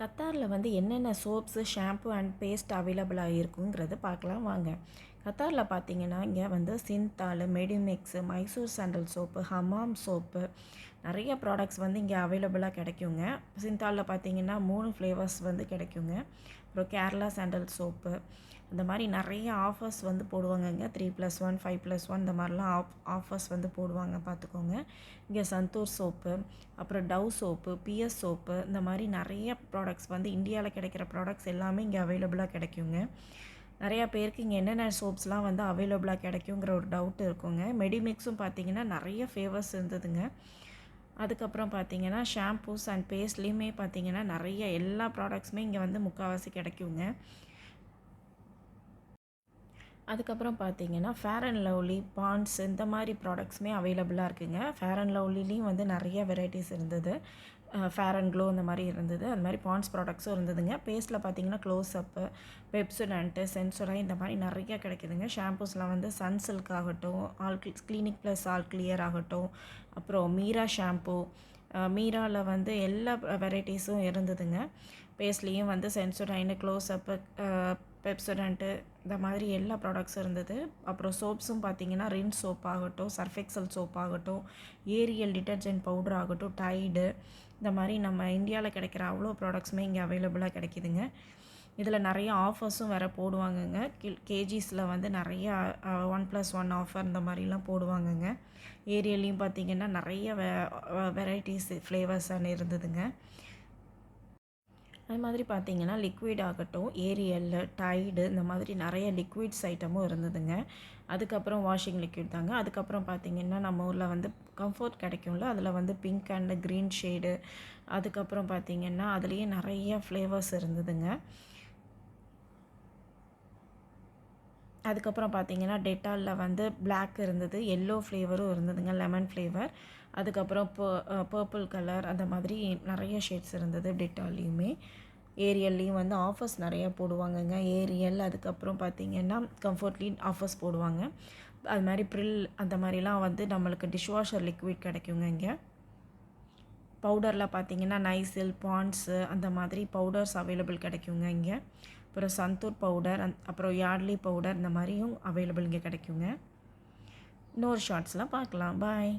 கத்தாரில் வந்து என்னென்ன சோப்ஸு, ஷாம்பு அண்ட் பேஸ்ட் அவைலபிளாக இருக்குங்கிறது பார்க்கலாம் வாங்க. கத்தாரில் பார்த்தீங்கன்னா, இங்கே வந்து Cinthol, Medimix, Mysore sandal soap, Hamam soap நிறைய ப்ராடக்ட்ஸ் வந்து இங்கே அவைலபிளாக கிடைக்குங்க. சிந்தாலில் பார்த்தீங்கன்னா 3 ஃப்ளேவர்ஸ் வந்து கிடைக்குங்க. அப்புறம் கேரளா சாண்டல் சோப்பு இந்த மாதிரி நிறைய ஆஃபர்ஸ் வந்து போடுவாங்கங்க. 3+1 5+1 இந்த மாதிரிலாம் ஆஃபர்ஸ் வந்து போடுவாங்க, பார்த்துக்கோங்க. இங்கே சந்தூர் சோப்பு, அப்புறம் டவ் சோப்பு, பிஎஸ் சோப்பு இந்த மாதிரி நிறைய ப்ராடக்ட்ஸ் வந்து இந்தியாவில் கிடைக்கிற ப்ராடக்ட்ஸ் எல்லாமே இங்கே அவைலபிளாக கிடைக்குங்க. நிறையா பேருக்கு இங்கே என்னென்ன சோப்ஸ்லாம் வந்து அவைலபிளாக கிடைக்குங்கிற ஒரு டவுட் இருக்குங்க. மெடிமிக்ஸும் பார்த்திங்கன்னா நிறைய ஃபேவர்ஸ் இருந்ததுங்க. அதுக்கப்புறம் பார்த்திங்கன்னா ஷாம்பூஸ் அண்ட் பேஸ்ட்லேயுமே பார்த்திங்கன்னா நிறைய எல்லா ப்ராடக்ட்ஸுமே இங்கே வந்து முக்கால்வாசி கிடைக்குங்க. அதுக்கப்புறம் பார்த்தீங்கன்னா ஃபேர் அண்ட் லவ்லி, பாண்ட்ஸ் இந்த மாதிரி ப்ராடக்ட்ஸுமே அவைலபிளாக இருக்குதுங்க. ஃபேர் அண்ட் லவ்லிலையும் வந்து நிறைய வெரைட்டிஸ் இருந்தது. ஃபேர் அண்ட் க்ளோ இந்த மாதிரி இருந்தது. அது மாதிரி பாண்ட்ஸ் ப்ராடக்ட்ஸும் இருந்ததுங்க. பேஸ்ட்டில் பார்த்தீங்கன்னா க்ளோஸ்அப்பு, பெப்சோடன்ட்டு, சென்சோடாய் இந்த மாதிரி நிறைய கிடைக்குதுங்க. ஷாம்பூஸ்லாம் வந்து சன்சில்க் ஆகட்டும், கிளினிக் ப்ளஸ் ஆல் கிளியர் ஆகட்டும், அப்புறம் மீரா ஷாம்பூ, மீராவில் வந்து எல்லா வெரைட்டிஸும் இருந்ததுங்க. பேஸ்ட்லேயும் வந்து சென்சோடைனு, க்ளோஸ்அப்பு, பெப்சோடன்ட்டு இந்த மாதிரி எல்லா ப்ராடக்ட்ஸும் இருந்தது. அப்புறம் சோப்ஸும் பார்த்திங்கன்னா ரின் சோப் ஆகட்டும், சர்ஃபெக்சல் சோப் ஆகட்டும், ஏரியல் டிட்டர்ஜென்ட் பவுடர் ஆகட்டும், டைடு இந்த மாதிரி நம்ம இந்தியாவில் கிடைக்கிற அவ்வளோ ப்ராடக்ட்ஸுமே இங்கே அவைலபிளாக கிடைக்கிதுங்க. இதில் நிறைய ஆஃபர்ஸும் வேறு போடுவாங்கங்க. கேஜிஸில் வந்து நிறையா 1+1 ஆஃபர் இந்த மாதிரிலாம் போடுவாங்கங்க. ஏரியல்லையும் பார்த்திங்கன்னா நிறைய வெரைட்டிஸ் ஃப்ளேவர்ஸ் இருந்ததுங்க. அது மாதிரி பார்த்திங்கன்னா லிக்விட் ஆகட்டும், ஏரியல், டைடு இந்த மாதிரி நிறைய லிக்விட்ஸ் ஐட்டமும் இருந்ததுங்க. அதுக்கப்புறம் வாஷிங் லிக்விட் தாங்க. அதுக்கப்புறம் பார்த்திங்கன்னா நம்ம ஊரில் வந்து கம்ஃபர்ட் கிடைக்கும்ல, அதில் வந்து பிங்க் அண்ட் க்ரீன் ஷேடு, அதுக்கப்புறம் பார்த்திங்கன்னா அதுலேயே நிறைய ஃப்ளேவர்ஸ் இருந்ததுங்க. அதுக்கப்புறம் பார்த்திங்கன்னா டெட்டாலில் வந்து பிளாக் இருந்தது, எல்லோ ஃப்ளேவரும் இருந்ததுங்க, லெமன் ஃப்ளேவர். அதுக்கப்புறம் பர்பிள் கலர் அந்த மாதிரி நிறைய ஷேட்ஸ் இருந்தது டெட்டால்லையுமே. ஏரியல்லையும் வந்து ஆஃபர்ஸ் நிறையா போடுவாங்கங்க. ஏரியல் அதுக்கப்புறம் பார்த்திங்கன்னா கம்ஃபர்ட்லேயும் ஆஃபர்ஸ் போடுவாங்க. அது மாதிரி ப்ரில் அந்த மாதிரிலாம் வந்து நம்மளுக்கு டிஷ்வாஷர் லிக்விட் கிடைக்குங்க இங்கே. பவுடரில் பார்த்திங்கன்னா நைசில், பாண்ட்ஸு அந்த மாதிரி பவுடர்ஸ் அவைலபிள் கிடைக்குங்க இங்கே. அப்புறம் சந்தூர் பவுடர், அப்புறம் யார்ட்லி பவுடர் இந்த மாதிரியும் அவைலபிள் இங்கே கிடைக்குங்க. இன்னொரு ஷார்ட்ஸ்லாம் பார்க்கலாம். பாய்.